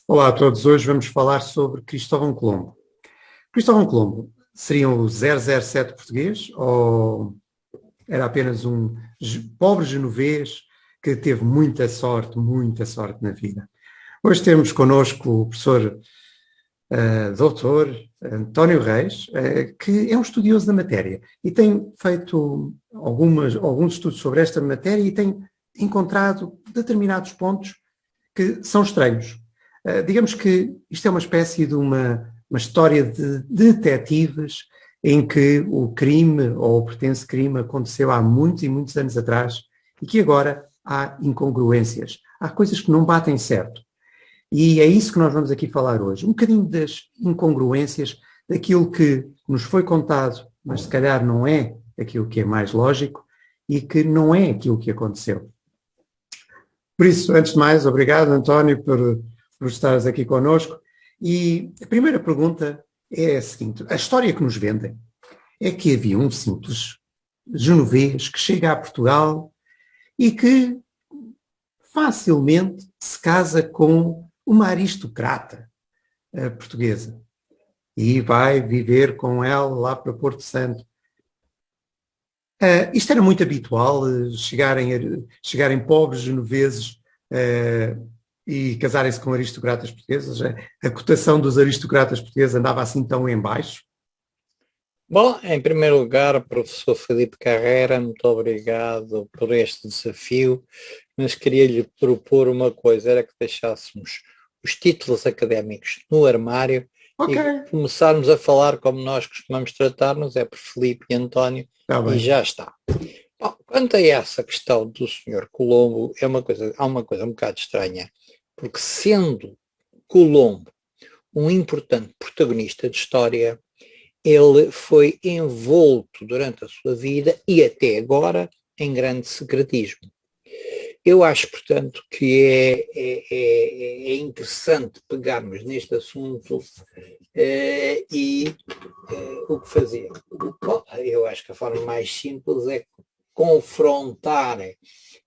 Olá a todos, hoje vamos falar sobre Cristóvão Colombo. Cristóvão Colombo seria o 007 português ou era apenas um pobre genovês que teve muita sorte na vida? Hoje temos connosco o professor doutor António Reis, que é um estudioso da matéria e tem feito alguns estudos sobre esta matéria e tem encontrado determinados pontos que são estranhos. Digamos que isto é uma espécie de uma história de detetives em que o crime ou o pretenso crime aconteceu há muitos e muitos anos atrás e que agora há incongruências, há coisas que não batem certo. E é isso que nós vamos aqui falar hoje, um bocadinho das incongruências, daquilo que nos foi contado, mas se calhar não é aquilo que é mais lógico e que não é aquilo que aconteceu. Por isso, antes de mais, obrigado, António, por estares aqui connosco. E a primeira pergunta é a seguinte: a história que nos vendem é que havia um simples genovês que chega a Portugal e que facilmente se casa com uma aristocrata portuguesa e vai viver com ela lá para Porto Santo. Isto era muito habitual, chegarem pobres genoveses e casarem-se com aristocratas portugueses. A cotação dos aristocratas portugueses andava assim tão em baixo? Bom, em primeiro lugar, professor Felipe Carreira, muito obrigado por este desafio, mas queria-lhe propor uma coisa, era que deixássemos os títulos académicos no armário Ok, e começarmos a falar como nós costumamos tratar-nos, é por Felipe e António, está e bem. já está. Bom, quanto a essa questão do Senhor Colombo, há uma coisa um bocado estranha, porque sendo Colombo um importante protagonista de história, ele foi envolto durante a sua vida e até agora em grande secretismo. Eu acho, portanto, que é interessante pegarmos neste assunto o que fazer. Bom, eu acho que a forma mais simples é confrontar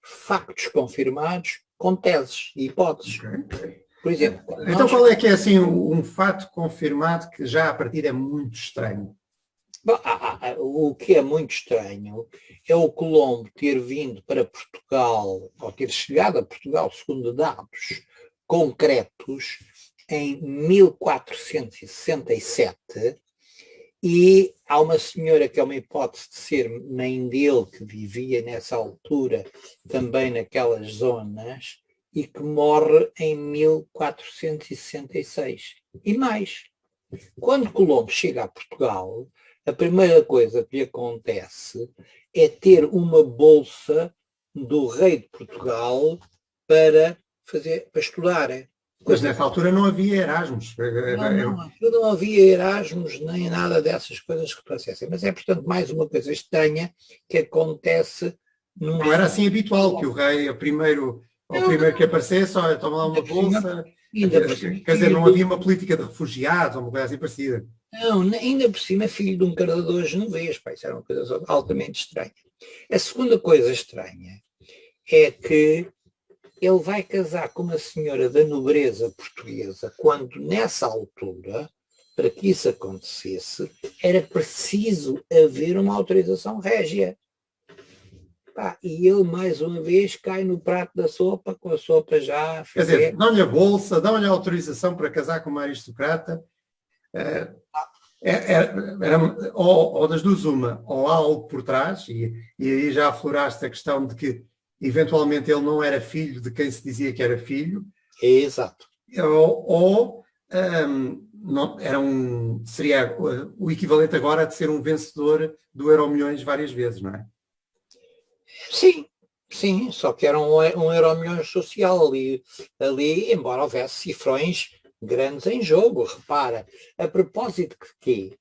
factos confirmados com teses e hipóteses. Okay. Por exemplo, Então qual é que é assim um fato confirmado que já a partir é muito estranho? Bom, o que é muito estranho é o Colombo ter vindo para Portugal, ou ter chegado a Portugal, segundo dados concretos, em 1467, e há uma senhora que é uma hipótese de ser mãe dele, que vivia nessa altura, também naquelas zonas, e que morre em 1466. E mais, quando Colombo chega a Portugal, a primeira coisa que lhe acontece é ter uma bolsa do rei de Portugal para estudar. Mas Coisa nessa altura não havia Erasmus. não havia Erasmus nem nada dessas coisas que parecessem. Mas é, portanto, mais uma coisa estranha que acontece num Não era sítio. assim habitual que o rei, ao Não, primeiro que não, aparecesse, olha, toma lá uma bolsa. ainda por cima, Quer dizer, não havia uma política de refugiados ou uma coisa assim parecida. não, ainda por cima, filho de um cardador genovês, pá, isso era uma coisa altamente estranha. A segunda coisa estranha é que ele vai casar com uma senhora da nobreza portuguesa, quando nessa altura, para que isso acontecesse, era preciso haver uma autorização régia. Pá, e ele, mais uma vez, cai no prato da sopa, com a sopa já a Quer dizer, ferver. dão-lhe a bolsa, dão-lhe a autorização para casar com uma aristocrata. eh, ou das duas uma, ou há algo por trás, e aí já afloraste a questão de que eventualmente ele não era filho de quem se dizia que era filho, Exato. ou não, seria o equivalente agora de ser um vencedor do Euromilhões várias vezes, não é? Sim, sim, só que era um Euromilhões social ali, embora houvesse cifrões grandes em jogo. Repara, a propósito de quê?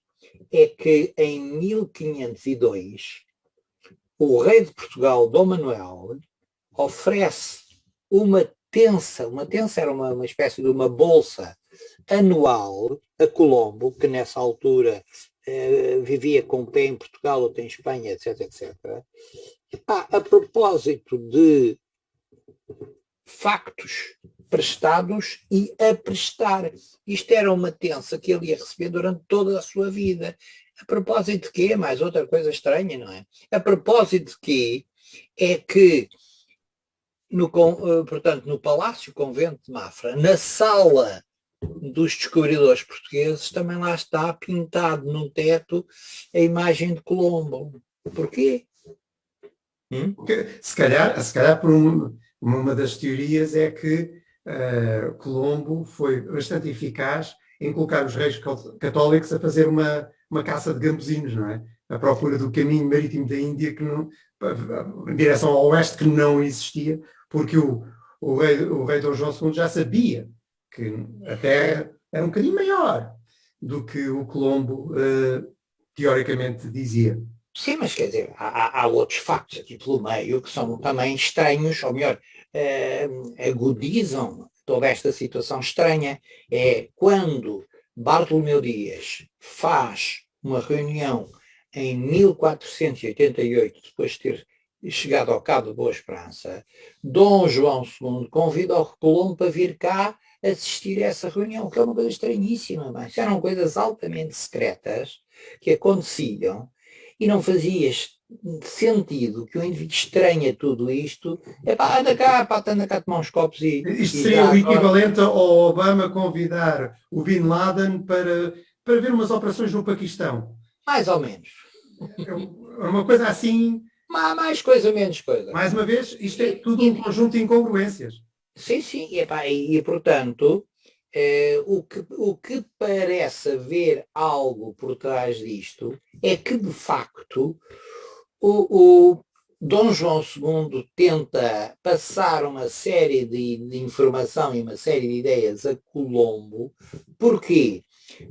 É que em 1502 o rei de Portugal, Dom Manuel, oferece uma tensa era uma espécie de uma bolsa anual a Colombo, que nessa altura vivia com um pé em Portugal, outro em Espanha, etc, etc. A propósito de factos emprestados e a prestar. Isto era uma tensa que ele ia receber durante toda a sua vida. A propósito de quê? Mais outra coisa estranha, não é? A propósito de quê? É que, portanto, no Palácio Convento de Mafra, na sala dos descobridores portugueses, também lá está pintado num teto a imagem de Colombo. Porquê? Se calhar por uma das teorias é que Colombo foi bastante eficaz em colocar os reis católicos a fazer uma caça de gambuzinos, não é? À procura do caminho marítimo da Índia que não, em direção ao oeste, que não existia, porque o rei Dom João II já sabia que a Terra era um bocadinho maior do que o Colombo teoricamente dizia. Sim, mas quer dizer, há outros factos aqui pelo meio que são também estranhos, ou melhor, agudizam toda esta situação estranha. É quando Bartolomeu Dias faz uma reunião em 1488, depois de ter chegado ao Cabo de Boa Esperança, Dom João II convida o Colombo para vir cá assistir a essa reunião, que é uma coisa estranhíssima, mas eram coisas altamente secretas que aconteciam e não fazia sentido que o indivíduo estranha tudo isto, é pá, anda cá tomar uns copos Isto seria o equivalente ao Obama convidar o Bin Laden para ver umas operações no Paquistão. Mais ou menos. É uma coisa assim. Mais coisa, menos coisa. Mais uma vez, isto é tudo um conjunto de incongruências. Sim, sim, e portanto, o que parece haver algo por trás disto é que, de facto, o Dom João II tenta passar uma série de informação e uma série de ideias a Colombo. Porquê?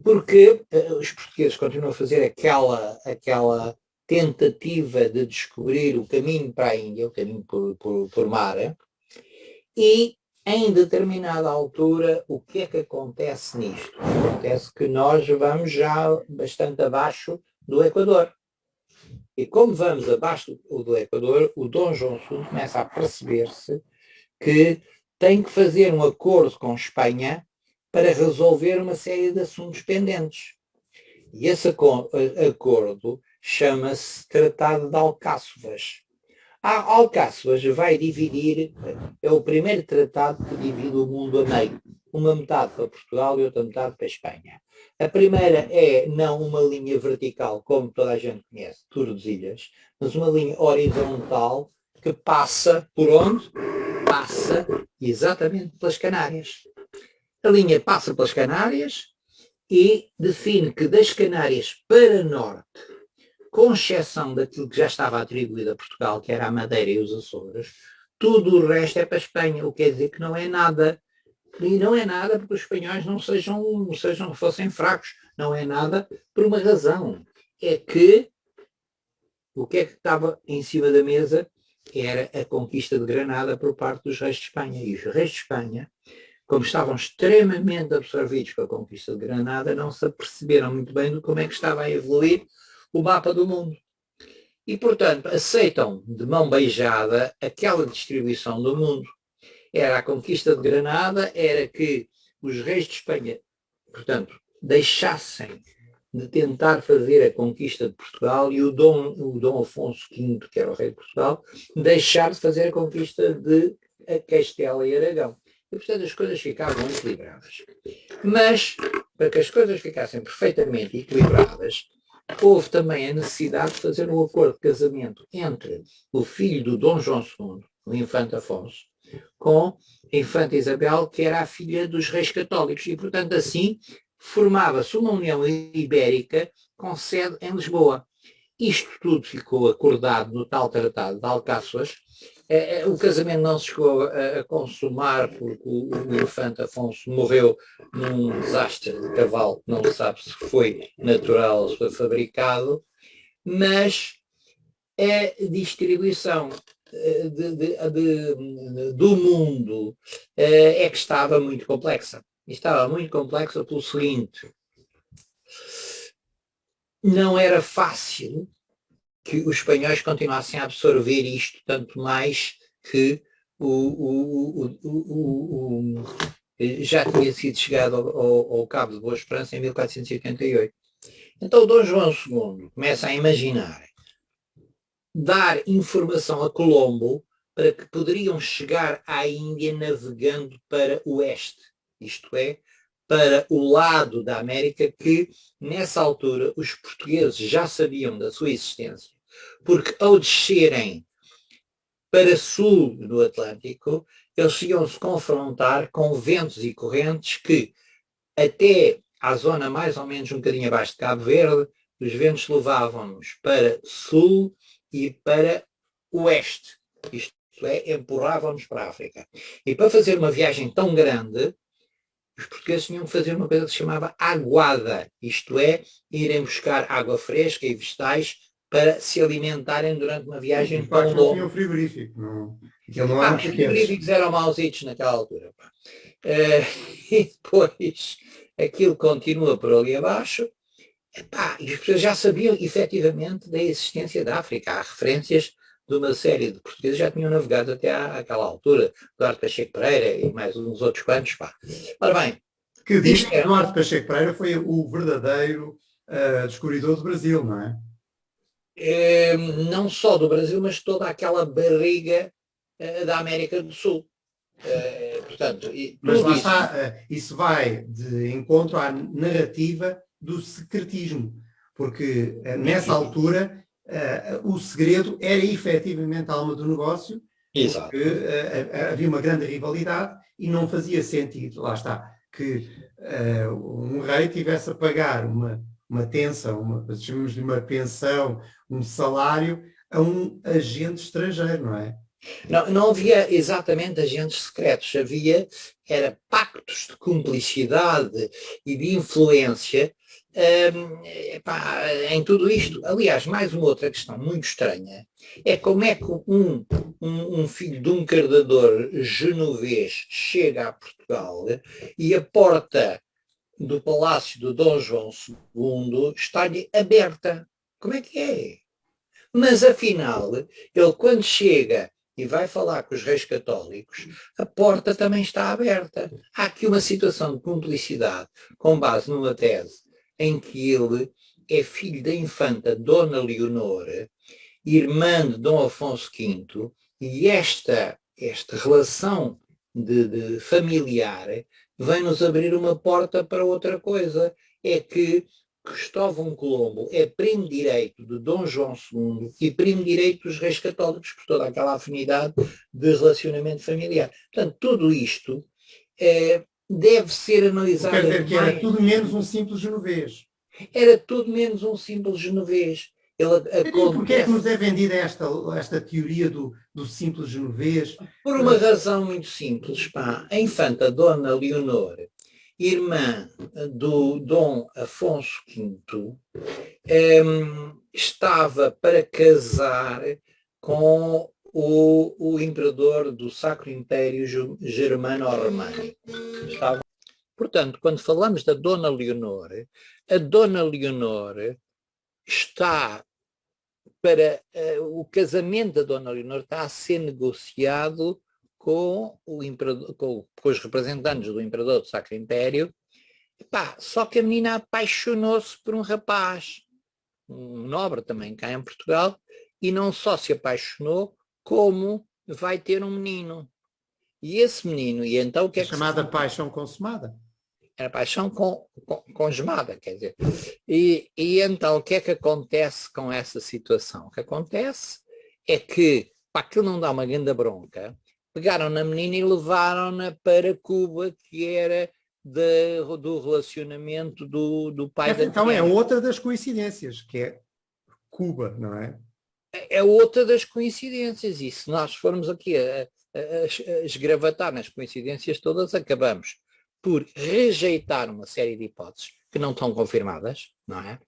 Porque os portugueses continuam a fazer aquela tentativa de descobrir o caminho para a Índia, o caminho por mar, e em determinada altura, o que é que acontece nisto? Acontece que nós vamos já bastante abaixo do Equador. E como vamos abaixo do Equador, o Dom João II começa a perceber-se que tem que fazer um acordo com Espanha para resolver uma série de assuntos pendentes. E esse acordo chama-se Tratado de Alcáçovas. A Alcáçovas vai dividir, é o primeiro tratado que divide o mundo a meio. Uma metade para Portugal e outra metade para a Espanha. A primeira é não uma linha vertical, como toda a gente conhece, Tordesilhas, mas uma linha horizontal que passa por onde? Passa exatamente pelas Canárias. A linha passa pelas Canárias e define que das Canárias para norte, com exceção daquilo que já estava atribuído a Portugal, que era a Madeira e os Açores, tudo o resto é para a Espanha, o que quer dizer que não é nada. E não é nada porque os espanhóis não fossem fracos, não é nada por uma razão. É que o que é que estava em cima da mesa era a conquista de Granada por parte dos reis de Espanha. E os reis de Espanha, como estavam extremamente absorvidos com a conquista de Granada, não se aperceberam muito bem de como é que estava a evoluir o mapa do mundo. E, portanto, aceitam de mão beijada aquela distribuição do mundo. Era a conquista de Granada, era que os reis de Espanha, portanto, deixassem de tentar fazer a conquista de Portugal e o Dom Afonso V, que era o rei de Portugal, deixar de fazer a conquista de Castela e Aragão. E, portanto, as coisas ficavam equilibradas. Mas, para que as coisas ficassem perfeitamente equilibradas, houve também a necessidade de fazer um acordo de casamento entre o filho do Dom João II, o infante Afonso, com a infanta Isabel, que era a filha dos reis católicos. E, portanto, assim, formava-se uma União Ibérica com sede em Lisboa. Isto tudo ficou acordado no tal Tratado de Alcáçovas. O casamento não se chegou a consumar porque o infante Afonso morreu num desastre de cavalo, não se sabe se foi natural ou se foi fabricado, mas a distribuição do mundo é que estava muito complexa. Estava muito complexa pelo seguinte: não era fácil que os espanhóis continuassem a absorver isto, tanto mais que já tinha sido chegado ao Cabo de Boa Esperança em 1488. Então o Dom João II começa a imaginar dar informação a Colombo para que poderiam chegar à Índia navegando para o oeste, isto é, para o lado da América que, nessa altura, os portugueses já sabiam da sua existência, porque ao descerem para sul do Atlântico, eles iam se confrontar com ventos e correntes que, até à zona mais ou menos um bocadinho abaixo de Cabo Verde, os ventos levavam-nos para sul e para oeste. Isto é, empurravam-nos para a África. E para fazer uma viagem tão grande, os portugueses tinham que fazer uma coisa que se chamava aguada, isto é, irem buscar água fresca e vegetais para se alimentarem durante uma viagem tão longa. Não tinham frigorífico, não. Os frigoríficos eram mauzitos naquela altura. E depois aquilo continua por ali abaixo. E as pessoas já sabiam efetivamente da existência da África. Há referências de uma série de portugueses que já tinham navegado até àquela altura. Eduardo Pacheco Pereira e mais uns outros quantos. Ora bem. Que diz que Eduardo Pacheco Pereira foi o verdadeiro descobridor do Brasil, não é? Não só do Brasil, mas toda aquela barriga da América do Sul. Portanto, mas lá está, isso vai de encontro à narrativa do secretismo, porque nessa altura o segredo era efetivamente a alma do negócio, porque havia uma grande rivalidade e não fazia sentido, lá está, que um rei tivesse a pagar uma tensa, chamamos-lhe uma pensão, um salário a um agente estrangeiro, não é? Não havia exatamente agentes secretos, era pactos de cumplicidade e de influência em tudo isto. Aliás, mais uma outra questão muito estranha é como é que um filho de um cardador genovês chega a Portugal e a porta do palácio do Dom João II está-lhe aberta. Como é que é? Mas afinal, ele quando chega e vai falar com os reis católicos, a porta também está aberta. Há aqui uma situação de cumplicidade com base numa tese em que ele é filho da infanta Dona Leonor, irmã de Dom Afonso V, e esta relação de familiar vem-nos abrir uma porta para outra coisa. É que Cristóvão Colombo é primo direito de Dom João II e primo direito dos reis católicos, por toda aquela afinidade de relacionamento familiar. Portanto, tudo isto deve ser analisado. Quer dizer que era tudo menos um simples genovês. Era tudo menos um simples genovês. E porquê é que nos é vendida esta teoria do simples genovês? Por uma razão muito simples. A infanta Dona Leonor, irmã do Dom Afonso V, estava para casar com o imperador do Sacro Império Germano-Românico. Portanto, quando falamos da Dona Leonor, a Dona Leonor está para o casamento da Dona Leonor está a ser negociado com o imperador, com os representantes do imperador do Sacro Império. Só que a menina apaixonou-se por um rapaz, um nobre também cá em Portugal, e não só se apaixonou, como vai ter um menino. E esse menino, e então o que é que chamada paixão consumada? Era paixão consumada, quer dizer. E então o que é que acontece com essa situação? O que acontece é que, aquilo não dá uma grande bronca, pegaram na menina e levaram-na para Cuba, que era do relacionamento do pai da então menina. É outra das coincidências, que é Cuba, não é? É outra das coincidências, e se nós formos aqui a esgravatar nas coincidências todas, acabamos por rejeitar uma série de hipóteses que não estão confirmadas, não é?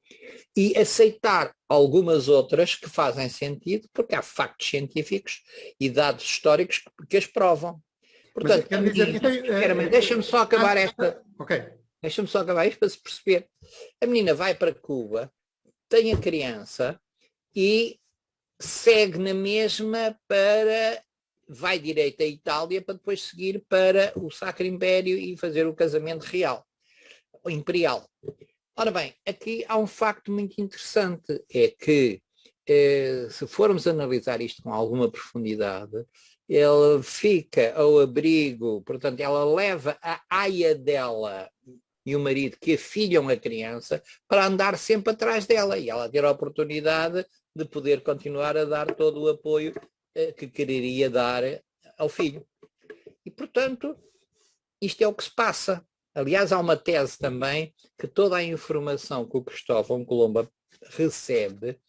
E aceitar algumas outras que fazem sentido, porque há factos científicos e dados históricos que as provam. Portanto, deixa-me só acabar esta. Ok. Deixa-me só acabar isto para se perceber. A menina vai para Cuba, tem a criança e segue na mesma para vai direito à Itália para depois seguir para o Sacro Império e fazer o casamento real, ou imperial. Ora bem, aqui há um facto muito interessante, é que se formos analisar isto com alguma profundidade, ele fica ao abrigo, portanto, ela leva a aia dela e o marido que afilham a criança para andar sempre atrás dela e ela ter a oportunidade de poder continuar a dar todo o apoio que quereria dar ao filho. E, portanto, isto é o que se passa. Aliás, há uma tese também que toda a informação que o Cristóvão Colombo recebe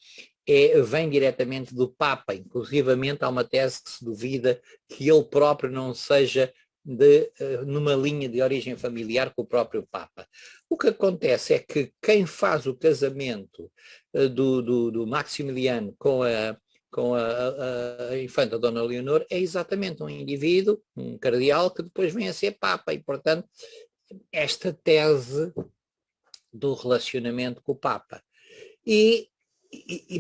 vem diretamente do Papa. Inclusivamente há uma tese que se duvida que ele próprio não seja numa linha de origem familiar com o próprio Papa. O que acontece é que quem faz o casamento do Maximiliano com a infanta Dona Leonor é exatamente um indivíduo, um cardeal, que depois vem a ser Papa, e portanto esta tese do relacionamento com o Papa. E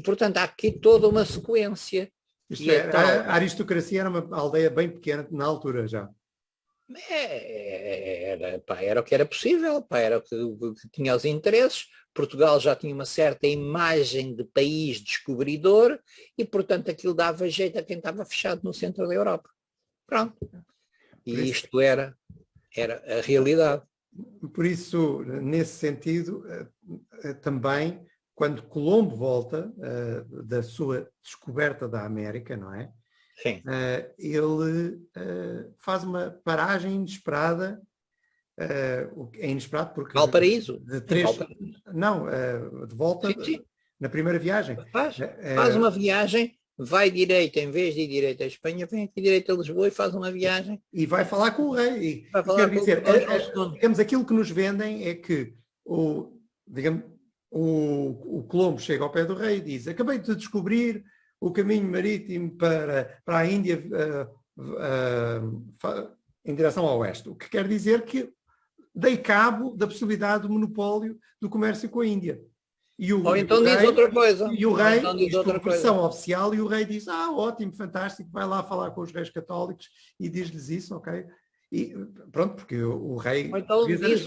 portanto há aqui toda uma sequência. Isto é, a aristocracia era uma aldeia bem pequena na altura já. Era o que era possível, era o que tinha os interesses. Portugal já tinha uma certa imagem de país descobridor e, portanto, aquilo dava jeito a quem estava fechado no centro da Europa. Pronto. E isto era a realidade. Por isso, nesse sentido, também, quando Colombo volta da sua descoberta da América, não é? Sim. Ele faz uma paragem inesperada, é inesperado porque... Valparaíso. De três... Não, de volta sim. Na primeira viagem. Faz uma viagem, vai direito, em vez de ir direito à Espanha, vem aqui direito a Lisboa e faz uma viagem. E vai falar com o rei. Vai falar quer dizer, digamos, aquilo que nos vendem é que o Colombo chega ao pé do rei e diz: acabei de descobrir o caminho marítimo para a Índia em direção ao oeste. O que quer dizer que dei cabo da possibilidade do monopólio do comércio com a Índia. Ou então diz outra coisa. E o rei, então isto por pressão oficial, e o rei diz: ótimo, fantástico, vai lá falar com os reis católicos e diz-lhes isso, ok? E pronto, porque o rei... Ou então diz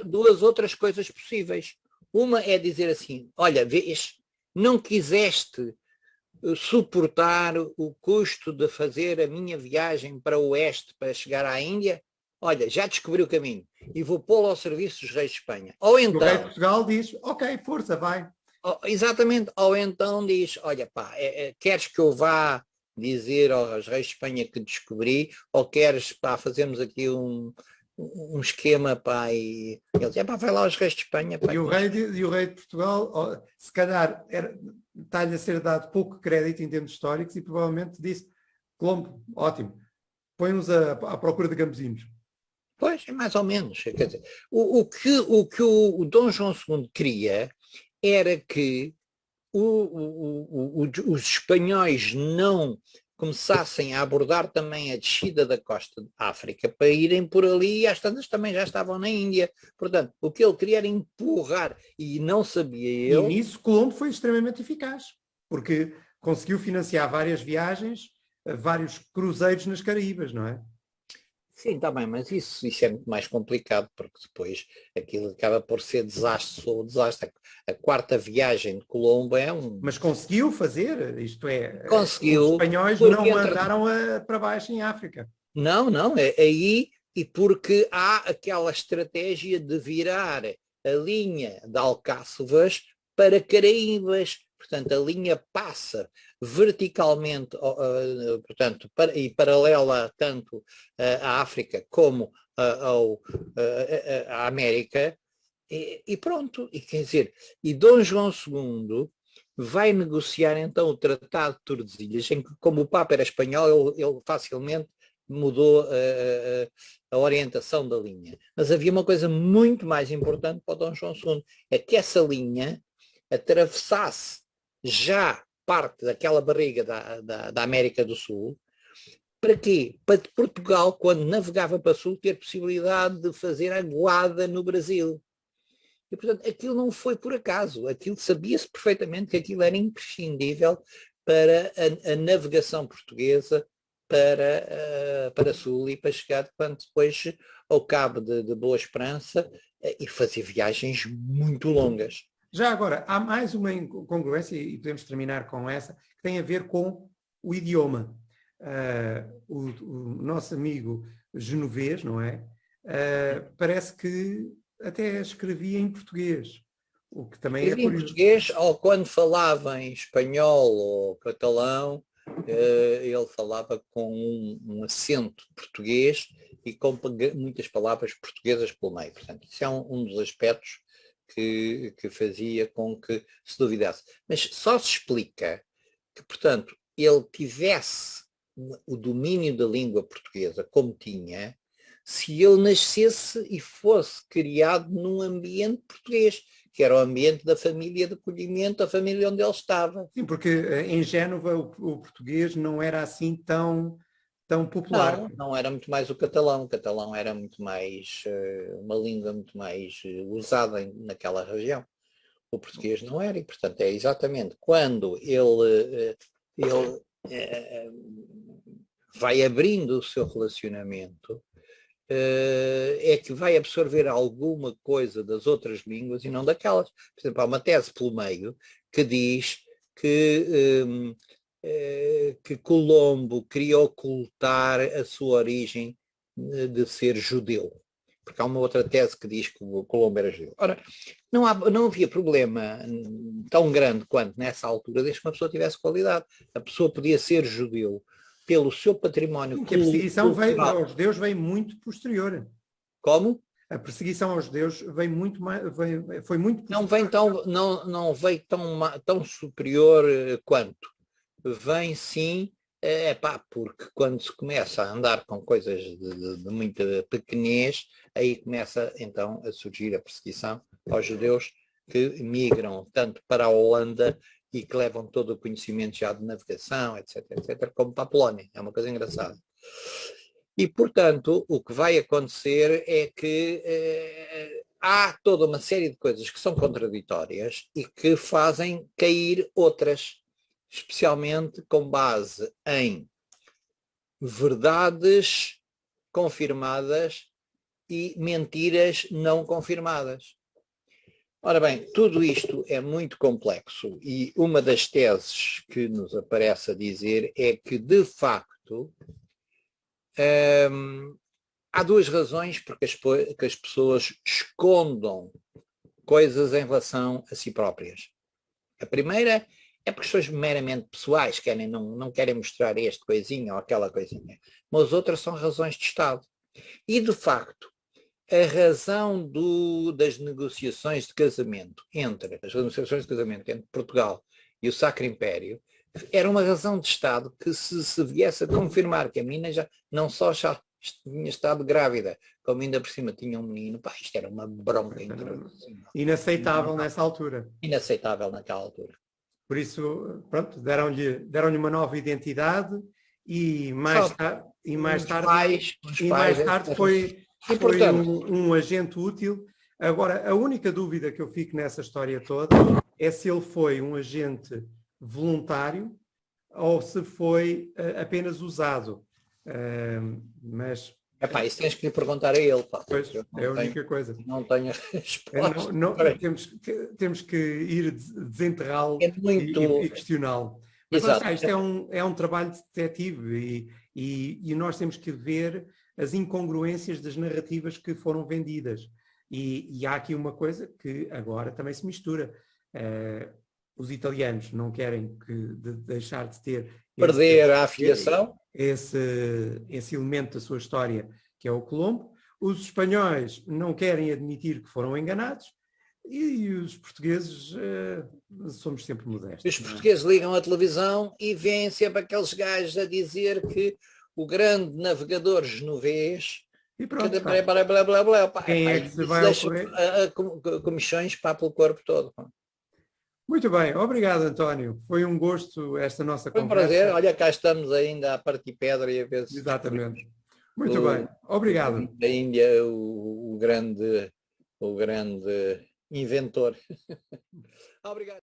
duas outras coisas possíveis. Uma é dizer assim: olha, vês, não quiseste suportar o custo de fazer a minha viagem para o oeste para chegar à Índia? Olha, já descobri o caminho e vou pô-lo ao serviço dos reis de Espanha. Ou então... O rei de Portugal diz: ok, força, vai. Exatamente. Ou então diz: olha pá, queres que eu vá dizer aos reis de Espanha que descobri, ou queres, pá, fazermos aqui um esquema, pá, e eles, pá, vai lá aos reis de Espanha. Pá, e o rei de Portugal, se calhar, está-lhe a ser dado pouco crédito em termos históricos e provavelmente disse: Colombo, ótimo, põe-nos à procura de gambuzinos. Pois, é mais ou menos. Quer dizer, o que o Dom João II queria era que os espanhóis não começassem a abordar também a descida da costa de África para irem por ali, e às tantas também já estavam na Índia. Portanto, o que ele queria era empurrar, e não sabia ele... E nisso Colombo foi extremamente eficaz, porque conseguiu financiar várias viagens, vários cruzeiros nas Caraíbas, não é? Sim, está bem, mas isso é muito mais complicado, porque depois aquilo acaba por ser desastre ou desastre. A quarta viagem de Colombo é um... Mas conseguiu fazer, isto é, conseguiu, os espanhóis não mandaram para baixo em África. Não, é aí, e porque há aquela estratégia de virar a linha de Alcáçovas para Caraíbas. Portanto, a linha passa verticalmente, portanto, e paralela tanto à África como à América, e pronto. E quer dizer, e Dom João II vai negociar então o Tratado de Tordesilhas, em que, como o Papa era espanhol, ele facilmente mudou a orientação da linha. Mas havia uma coisa muito mais importante para o Dom João II, é que essa linha atravessasse já parte daquela barriga da América do Sul. Para quê? Para Portugal, quando navegava para o Sul, ter possibilidade de fazer aguada no Brasil. E, portanto, aquilo não foi por acaso. Aquilo sabia-se perfeitamente que aquilo era imprescindível para a navegação portuguesa para sul e para chegar quando depois ao Cabo de Boa Esperança e fazer viagens muito longas. Já agora, há mais uma incongruência, e podemos terminar com essa, que tem a ver com o idioma. O nosso amigo genovês, não é? Parece que até escrevia em português, o que também é curioso. Em português, ou quando falava em espanhol ou catalão, ele falava com um acento português e com muitas palavras portuguesas pelo meio. Portanto, isso é um dos aspectos que fazia com que se duvidasse. Mas só se explica que, portanto, ele tivesse o domínio da língua portuguesa como tinha, se ele nascesse e fosse criado num ambiente português, que era o ambiente da família de acolhimento, a família onde ele estava. Sim, porque em Génova o português não era assim tão popular. Não era muito mais o catalão. O catalão era muito mais, uma língua muito mais usada naquela região. O português não era, e portanto é exatamente quando ele vai abrindo o seu relacionamento, é que vai absorver alguma coisa das outras línguas e não daquelas. Por exemplo, há uma tese pelo meio que diz que Colombo queria ocultar a sua origem de ser judeu. Porque há uma outra tese que diz que o Colombo era judeu. Ora, não havia problema tão grande quanto nessa altura, desde que uma pessoa tivesse qualidade. A pessoa podia ser judeu pelo seu património cultural. A perseguição aos judeus veio muito posterior. Como? A perseguição aos judeus veio muito mais, foi muito posterior. Não veio tão superior quanto. Vem sim, porque quando se começa a andar com coisas de muita pequenez, aí começa então a surgir a perseguição aos judeus que migram tanto para a Holanda e que levam todo o conhecimento já de navegação, etc, como para a Polónia. É uma coisa engraçada. E, portanto, o que vai acontecer é que há toda uma série de coisas que são contraditórias e que fazem cair outras, especialmente com base em verdades confirmadas e mentiras não confirmadas. Ora bem, tudo isto é muito complexo e uma das teses que nos aparece a dizer é que, de facto, há duas razões porque as pessoas escondam coisas em relação a si próprias. A primeira é por questões meramente pessoais, não querem mostrar este coisinha ou aquela coisinha. Mas outras são razões de Estado. E, de facto, a razão das negociações de casamento entre Portugal e o Sacro Império era uma razão de Estado que se viesse a confirmar que a menina já não só já tinha estado grávida, como ainda por cima tinha um menino, isto era uma bronca inaceitável nessa altura. Inaceitável naquela altura. Por isso, pronto, deram-lhe uma nova identidade e mais tarde foi um agente útil. Agora, a única dúvida que eu fico nessa história toda é se ele foi um agente voluntário ou se foi apenas usado. Mas... isso tens que lhe perguntar a ele. Pois, é a única coisa. Não tenho a resposta. Temos que ir desenterrá-lo e questioná-lo. Mas isto é um trabalho de detetive e nós temos que ver as incongruências das narrativas que foram vendidas. E há aqui uma coisa que agora também se mistura. Os italianos não querem deixar de ter... Perder a afiliação. Esse elemento da sua história, que é o Colombo. Os espanhóis não querem admitir que foram enganados. E os portugueses somos sempre modestos. Os portugueses ligam a televisão e veem sempre aqueles gajos a dizer que o grande navegador genovês... E pronto, quem é que se vai comissões pelo corpo todo. Muito bem, obrigado, António. Foi um gosto esta nossa conversa. Foi um prazer. Olha, cá estamos ainda a partir pedra e a ver se... Exatamente. Muito bem, obrigado. Da Índia, o grande inventor. Obrigado.